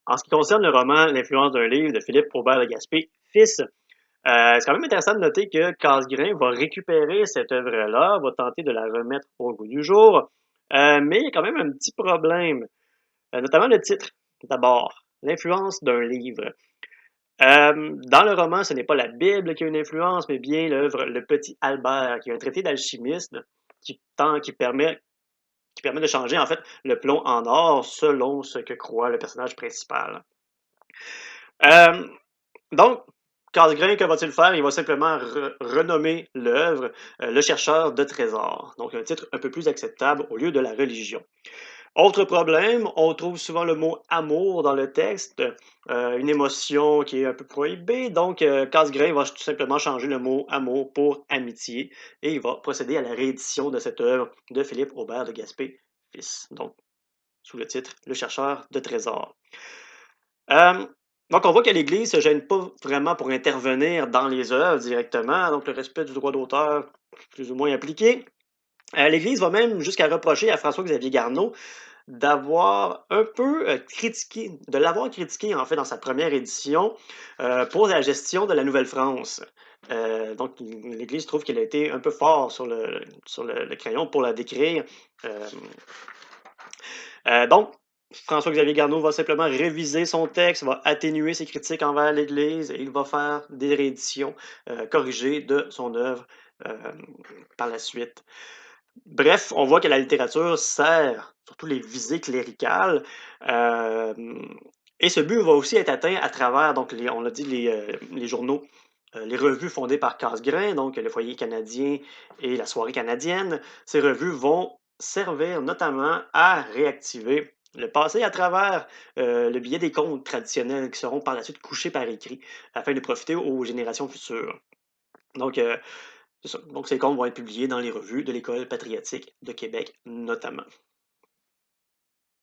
En ce qui concerne le roman L'influence d'un livre de Philippe Aubert de Gaspé, fils, c'est quand même intéressant de noter que Casgrain va récupérer cette œuvre-là, va tenter de la remettre au goût du jour, mais il y a quand même un petit problème, notamment le titre, d'abord, l'influence d'un livre. Dans le roman, ce n'est pas la Bible qui a une influence, mais bien l'œuvre Le Petit Albert, qui est un traité d'alchimiste qui permet de changer en fait le plomb en or selon ce que croit le personnage principal. Euh, donc, Casgrain, que va-t-il faire? Il va simplement renommer l'œuvre Le chercheur de trésors. Donc, un titre un peu plus acceptable au lieu de la religion. Autre problème, on trouve souvent le mot amour dans le texte, une émotion qui est un peu prohibée. Donc, Casgrain va tout simplement changer le mot amour pour amitié et il va procéder à la réédition de cette œuvre de Philippe Aubert de Gaspé, fils. Donc, sous le titre Le chercheur de trésors. Euh, donc, on voit que l'Église ne se gêne pas vraiment pour intervenir dans les œuvres directement, donc le respect du droit d'auteur plus ou moins appliqué. L'Église va même jusqu'à reprocher à François-Xavier Garneau d'avoir un peu critiqué, de l'avoir critiqué en fait dans sa première édition pour la gestion de la Nouvelle-France. Donc, l'Église trouve qu'il a été un peu fort sur le crayon pour la décrire. Euh, donc, François-Xavier Garneau va simplement réviser son texte, va atténuer ses critiques envers l'Église et il va faire des rééditions corrigées de son œuvre euh, par la suite. Bref, on voit que la littérature sert surtout les visées cléricales. euh, et ce but va aussi être atteint à travers, donc on l'a dit, les journaux, les revues fondées par Casgrain, donc le Foyer canadien et la Soirée canadienne. Ces revues vont servir notamment à réactiver le passé à travers le biais des contes traditionnels qui seront par la suite couchés par écrit afin de profiter aux générations futures. Donc, c'est ça. Donc, ces contes vont être publiés dans les revues de l'École patriotique de Québec, notamment.